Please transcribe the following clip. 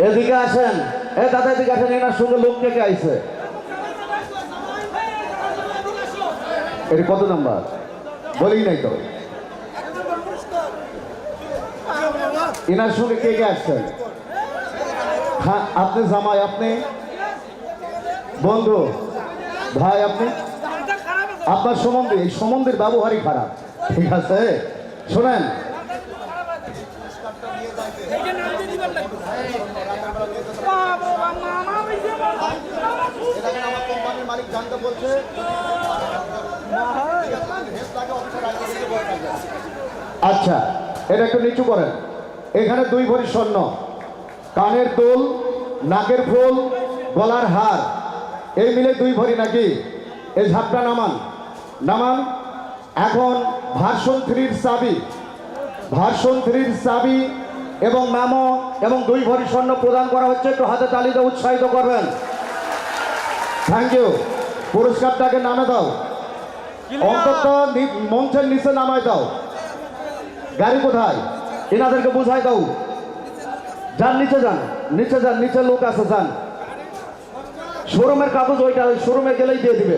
এদিকে আসেন, এ দাদা এদিকে আসেন। এনার সঙ্গে লোক কে কে আইছে? এর কত নাম্বার বলি নাই তো। এনার সঙ্গে কে কে আসছেন? হ্যাঁ, আপনি জামাই, আপনি বন্ধু, ভাই, আপনি আপনার সম্বন্ধে, এই সম্বন্ধের ব্যবহারই খারাপ। ঠিক আছে, শোনেন, আচ্ছা এটা একটু নিচু করেন। এখানে 2 ভরি স্বর্ণ, কানের দুল, নাকের ফুল, গলার হার, এই মিলে 2 ভরি নাকি? এই ঝাপটা নামান, নামান। এখন ভার্সন 3-র চাবি, ভার্সন 3-র চাবি এবং নামো এবং 2 ভরি স্বর্ণ প্রদান করা হচ্ছে। একটু হাতে তালি দিয়ে উৎসাহিত করবেন। Thank you. পুরস্কারটাকে নামে দাও, অন্তত মঞ্চের নিচে নামায় দাও। গাড়ি কোথায়? এনাদেরকে বুঝাই দাও। যান নিচে, যান নিচে, যান নিচে, লোক আছে, যান। শোরুমের কাগজ ওইটা, ওই শোরুমে গেলেই দিয়ে দিবে।